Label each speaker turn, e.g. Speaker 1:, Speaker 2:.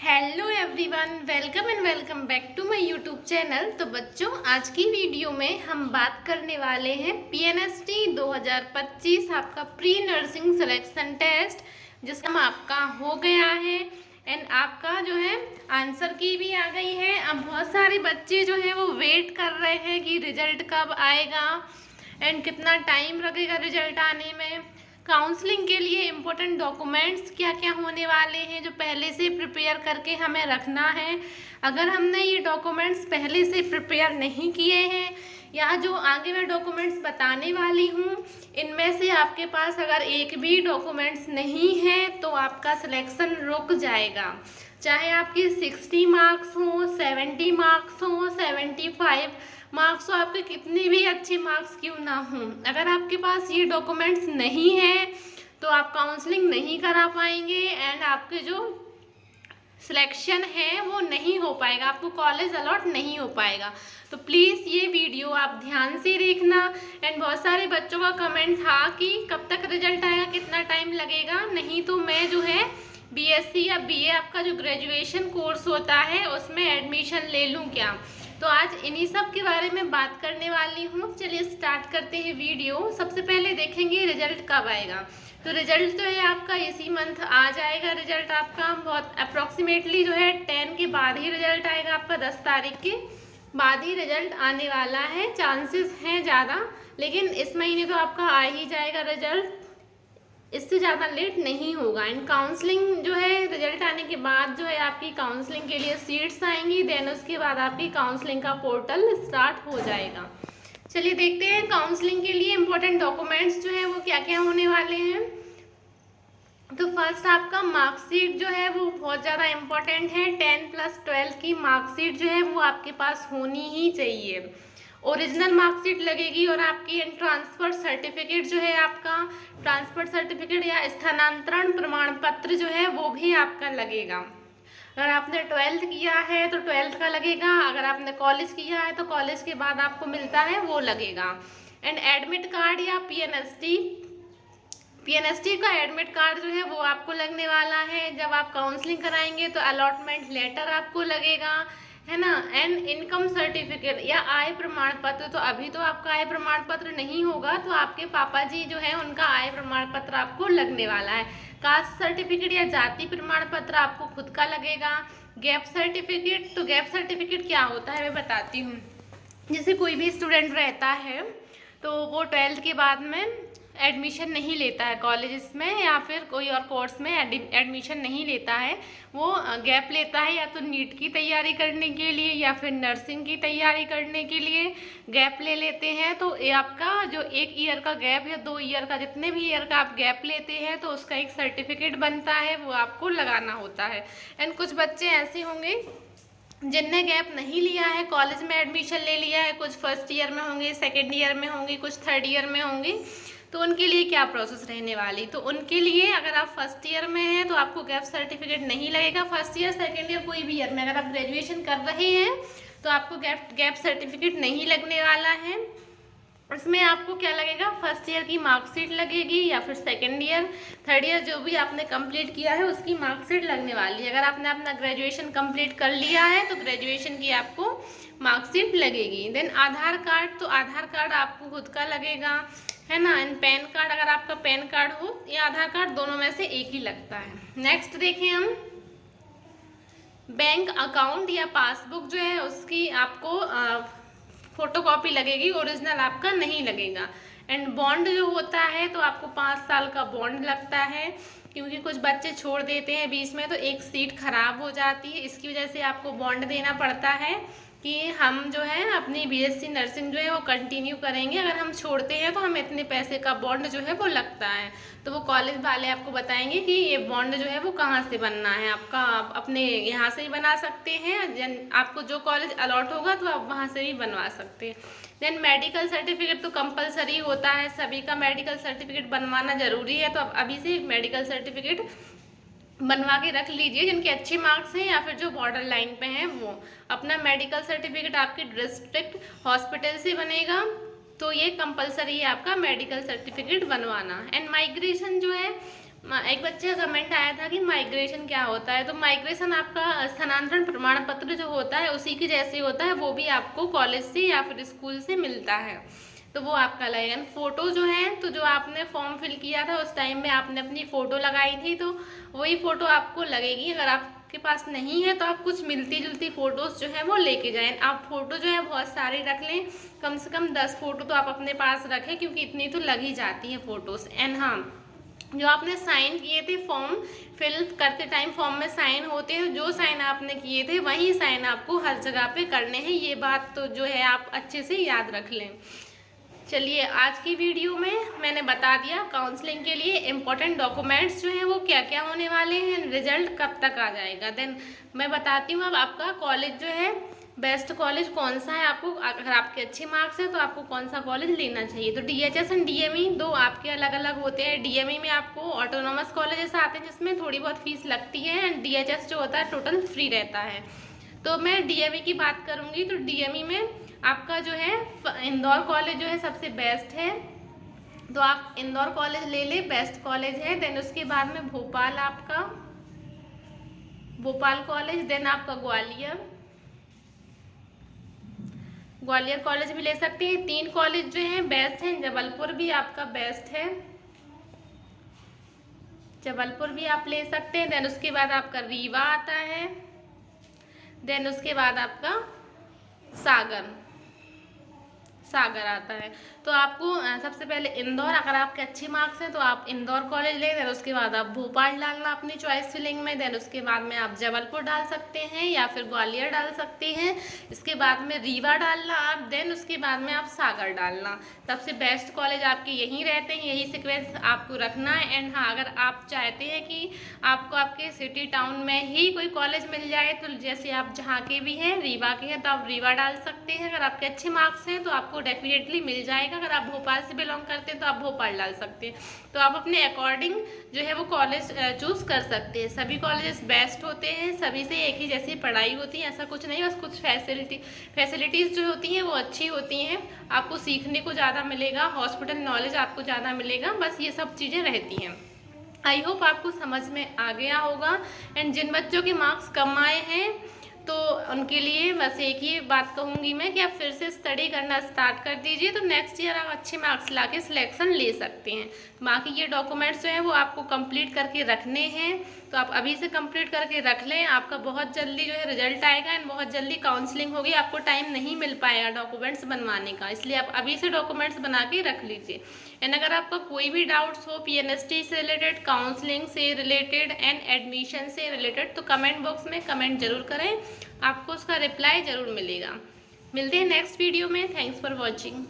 Speaker 1: Hello everyone, welcome and welcome back to my YouTube channel. तो बच्चों, आज की वीडियो में हम बात करने वाले हैं पीएनएसटी 2025 आपका प्री नर्सिंग सिलेक्शन टेस्ट, जिसका आपका हो गया है एंड आपका जो है आंसर की भी आ गई है। अब बहुत सारे बच्चे जो है वो वेट कर रहे हैं कि रिजल्ट कब आएगा एंड कितना टाइम लगेगा रिजल्ट आने में। काउंसलिंग के लिए इम्पोर्टेंट डॉक्यूमेंट्स क्या क्या होने वाले हैं जो पहले से प्रिपेयर करके हमें रखना है। अगर हमने ये डॉक्यूमेंट्स पहले से प्रिपेयर नहीं किए हैं या जो आगे मैं डॉक्यूमेंट्स बताने वाली हूँ इनमें से आपके पास अगर एक भी डॉक्यूमेंट्स नहीं है तो आपका सिलेक्शन रुक जाएगा। चाहे आपके 60 मार्क्स हों, 70 मार्क्स हों, 75 मार्क्स हो, आपके कितने भी अच्छे मार्क्स क्यों ना हों, अगर आपके पास ये डॉक्यूमेंट्स नहीं है तो आप काउंसलिंग नहीं करा पाएंगे एंड आपके जो सिलेक्शन है वो नहीं हो पाएगा, आपको कॉलेज अलॉट नहीं हो पाएगा। तो प्लीज़ ये वीडियो आप ध्यान से देखना। एंड बहुत सारे बच्चों का कमेंट था कि कब तक रिजल्ट आएगा, कितना टाइम लगेगा। नहीं तो मैं जो है बीएससी या बीए आपका जो ग्रेजुएशन कोर्स होता है उसमें एडमिशन ले लूँ क्या। तो आज इन्हीं सब के बारे में बात करने वाली हूँ। चलिए स्टार्ट करते हैं वीडियो। सबसे पहले देखेंगे रिजल्ट कब आएगा। तो रिजल्ट जो है आपका इसी मंथ आ जाएगा। रिजल्ट आपका बहुत अप्रॉक्सीमेटली जो है 10 के बाद ही रिजल्ट आएगा, आपका 10 तारीख के बाद ही रिजल्ट आने वाला है। चांसेस हैं ज़्यादा, लेकिन इस महीने तो आपका आ ही जाएगा रिजल्ट, इससे ज़्यादा लेट नहीं होगा। एंड काउंसलिंग जो है रिजल्ट आने के बाद जो है आपकी काउंसलिंग के लिए सीट्स आएंगी, देन उसके बाद आपकी काउंसलिंग का पोर्टल स्टार्ट हो जाएगा। चलिए देखते हैं काउंसलिंग के लिए इम्पोर्टेंट डॉक्यूमेंट्स जो है वो क्या क्या होने वाले हैं। तो फर्स्ट आपका मार्कशीट जो है वो बहुत ज़्यादा इम्पोर्टेंट है। 10+12 की मार्कशीट जो है वो आपके पास होनी ही चाहिए। ओरिजिनल मार्कशीट लगेगी और आपकी ट्रांसफ़र सर्टिफिकेट जो है आपका ट्रांसफ़र सर्टिफिकेट या स्थानांतरण प्रमाण पत्र जो है वो भी आपका लगेगा। अगर आपने 12th किया है तो 12th का लगेगा, अगर आपने कॉलेज किया है तो कॉलेज के बाद आपको मिलता है वो लगेगा। एंड एडमिट कार्ड या पीएनएसटी का एडमिट कार्ड जो है वो आपको लगने वाला है। जब आप काउंसलिंग कराएंगे तो अलॉटमेंट लेटर आपको लगेगा, है ना। एंड इनकम सर्टिफिकेट या आय प्रमाण पत्र, तो अभी तो आपका आय प्रमाण पत्र नहीं होगा, तो आपके पापा जी जो है उनका आय प्रमाण पत्र आपको लगने वाला है। कास्ट सर्टिफिकेट या जाति प्रमाण पत्र आपको खुद का लगेगा। गैप सर्टिफिकेट, तो गैप सर्टिफिकेट क्या होता है मैं बताती हूँ। जैसे कोई भी स्टूडेंट रहता है तो वो 12th के बाद में एडमिशन नहीं लेता है कॉलेजेस में या फिर कोई और कोर्स में एडमिशन नहीं लेता है, वो गैप लेता है या तो नीट की तैयारी करने के लिए या फिर नर्सिंग की तैयारी करने के लिए गैप ले लेते हैं। तो ये आपका जो 1 ईयर का गैप या 2 ईयर का, जितने भी ईयर का आप गैप लेते हैं तो उसका एक सर्टिफिकेट बनता है, वो आपको लगाना होता है। एंड कुछ बच्चे ऐसे होंगे जिनने गैप नहीं लिया है, कॉलेज में एडमिशन ले लिया है, कुछ फर्स्ट ईयर में होंगे, सेकेंड ईयर में होंगे, कुछ थर्ड ईयर में होंगे, तो उनके लिए क्या प्रोसेस रहने वाली। तो उनके लिए अगर आप फर्स्ट ईयर में हैं तो आपको गैप सर्टिफिकेट नहीं लगेगा। फर्स्ट ईयर, सेकेंड ईयर, कोई भी ईयर में अगर आप ग्रेजुएशन कर रहे हैं तो आपको गैप सर्टिफिकेट नहीं लगने वाला है। इसमें आपको क्या लगेगा, फर्स्ट ईयर की मार्कशीट लगेगी या फिर सेकेंड ईयर, थर्ड ईयर जो भी आपने कंप्लीट किया है उसकी मार्कशीट लगने वाली है। अगर आपने अपना ग्रेजुएशन कंप्लीट कर लिया है तो ग्रेजुएशन की आपको मार्कशीट लगेगी। देन आधार कार्ड, तो आधार कार्ड आपको खुद का लगेगा, है ना। एंड पैन कार्ड, अगर आपका पैन कार्ड हो या आधार कार्ड, दोनों में से एक ही लगता है। नेक्स्ट देखें हम, बैंक अकाउंट या पासबुक जो है उसकी आपको फोटोकॉपी लगेगी, ओरिजिनल आपका नहीं लगेगा। एंड बॉन्ड जो होता है तो आपको 5 साल का बॉन्ड लगता है, क्योंकि कुछ बच्चे छोड़ देते हैं बीच में तो एक सीट खराब हो जाती है, इसकी वजह से आपको बॉन्ड देना पड़ता है कि हम जो है अपनी बीएससी नर्सिंग जो है वो कंटिन्यू करेंगे। अगर हम छोड़ते हैं तो हमें इतने पैसे का बॉन्ड जो है वो लगता है। तो वो कॉलेज वाले आपको बताएंगे कि ये बॉन्ड जो है वो कहाँ से बनना है आपका, आप अपने यहाँ से ही बना सकते हैं, आपको जो कॉलेज अलॉट होगा तो आप वहाँ से ही बनवा सकते हैं। देन मेडिकल सर्टिफिकेट तो कंपलसरी होता है, सभी का मेडिकल सर्टिफिकेट बनवाना ज़रूरी है। तो आप अभी से मेडिकल सर्टिफिकेट बनवा के रख लीजिए, जिनके अच्छे मार्क्स हैं या फिर जो बॉर्डर लाइन पे हैं वो। अपना मेडिकल सर्टिफिकेट आपकी डिस्ट्रिक्ट हॉस्पिटल से बनेगा, तो ये कंपलसरी है आपका मेडिकल सर्टिफिकेट बनवाना। एंड माइग्रेशन जो है एक बच्चे का कमेंट आया था कि माइग्रेशन क्या होता है। तो माइग्रेशन आपका स्थानांतरण प्रमाण पत्र जो होता है उसी की जैसे होता है, वो भी आपको कॉलेज से या फिर स्कूल से मिलता है, तो वो आपका लगेगा। फ़ोटो जो है, तो जो आपने फॉर्म फिल किया था उस टाइम में आपने अपनी फ़ोटो लगाई थी, तो वही फ़ोटो आपको लगेगी। अगर आपके पास नहीं है तो आप कुछ मिलती जुलती फ़ोटोज़ जो है वो लेके जाएं। आप फ़ोटो जो है बहुत सारी रख लें, कम से कम 10 फ़ोटो तो आप अपने पास रखें, क्योंकि इतनी तो लग ही जाती है फ़ोटोज़। एंड हाँ, जो आपने साइन किए थे फॉर्म फिल करते टाइम, फॉर्म में साइन होते हैं, जो साइन आपने किए थे वही साइन आपको हर जगह पे करने हैं। ये बात तो जो है आप अच्छे से याद रख लें। चलिए, आज की वीडियो में मैंने बता दिया काउंसलिंग के लिए इम्पोर्टेंट डॉक्यूमेंट्स जो हैं वो क्या क्या होने वाले हैं, रिजल्ट कब तक आ जाएगा। देन मैं बताती हूँ अब आपका कॉलेज जो है, बेस्ट कॉलेज कौन सा है। आपको अगर आपके अच्छे मार्क्स हैं तो आपको कौन सा कॉलेज लेना चाहिए। तो DHS एंड DME दो आपके अलग अलग होते हैं। DME में आपको ऑटोनोमस कॉलेजेस आते हैं जिसमें थोड़ी बहुत फीस लगती है, एंड DHS जो होता है टोटल फ्री रहता है। तो मैं DME की बात करूँगी, तो DME में आपका जो है इंदौर कॉलेज जो है सबसे बेस्ट है, तो आप इंदौर कॉलेज ले ले, बेस्ट कॉलेज है। देन उसके बाद में भोपाल आपका भोपाल कॉलेज, देन आपका ग्वालियर कॉलेज भी ले सकते हैं। 3 कॉलेज जो हैं बेस्ट हैं। जबलपुर भी आपका बेस्ट है, जबलपुर भी आप ले सकते हैं। देन उसके बाद आपका रीवा आता है, देन उसके बाद आपका सागर आता है। तो आपको सबसे पहले इंदौर, अगर आपके अच्छे मार्क्स हैं तो आप इंदौर कॉलेज लें। देन उसके बाद आप भोपाल डालना अपनी चॉइस फिलिंग में। देन उसके बाद में आप जबलपुर डाल सकते हैं या फिर ग्वालियर डाल सकते हैं। इसके बाद में रीवा डालना आप, देन उसके बाद में आप सागर डालना। सबसे बेस्ट कॉलेज आपके यहीं रहते हैं, यही सीक्वेंस आपको रखना है। एंड हाँ, अगर आप चाहते हैं कि आपको आपके सिटी टाउन में ही कोई कॉलेज मिल जाए, तो जैसे आप जहाँ के भी हैं, रीवा के हैं तो आप रीवा डाल सकते हैं। अगर आपके अच्छे मार्क्स हैं तो आपको डेफिनेटली मिल जाएगा। अगर आप भोपाल से बिलोंग करते हैं तो आप भोपाल डाल सकते हैं। तो आप अपने अकॉर्डिंग जो है वो कॉलेज चूज़ कर सकते हैं। सभी कॉलेजेस बेस्ट होते हैं, सभी से एक ही जैसी पढ़ाई होती है, ऐसा कुछ नहीं। बस कुछ फैसिलिटीज़ जो होती हैं वो अच्छी होती हैं, आपको सीखने को ज़्यादा मिलेगा, हॉस्पिटल नॉलेज आपको ज़्यादा मिलेगा, बस ये सब चीज़ें रहती हैं। आई होप आपको समझ में आ गया होगा। एंड जिन बच्चों के मार्क्स कम आए हैं तो उनके लिए बस एक ही बात कहूँगी मैं कि आप फिर से स्टडी करना स्टार्ट कर दीजिए, तो नेक्स्ट ईयर आप अच्छे मार्क्स लाके सिलेक्शन ले सकते हैं। बाकी ये डॉक्यूमेंट्स जो हैं वो आपको कंप्लीट करके रखने हैं, तो आप अभी से कंप्लीट करके रख लें। आपका बहुत जल्दी जो है रिजल्ट आएगा एंड बहुत जल्दी काउंसलिंग होगी, आपको टाइम नहीं मिल पाएगा डॉक्यूमेंट्स बनवाने का, इसलिए आप अभी से डॉक्यूमेंट्स बना के रख लीजिए। एंड अगर आपका कोई भी डाउट्स हो PNST से रिलेटेड, काउंसलिंग से रिलेटेड एंड एडमिशन से रिलेटेड, तो कमेंट बॉक्स में कमेंट जरूर करें, आपको उसका रिप्लाई ज़रूर मिलेगा। मिलते हैं नेक्स्ट वीडियो में। Thanks for watching.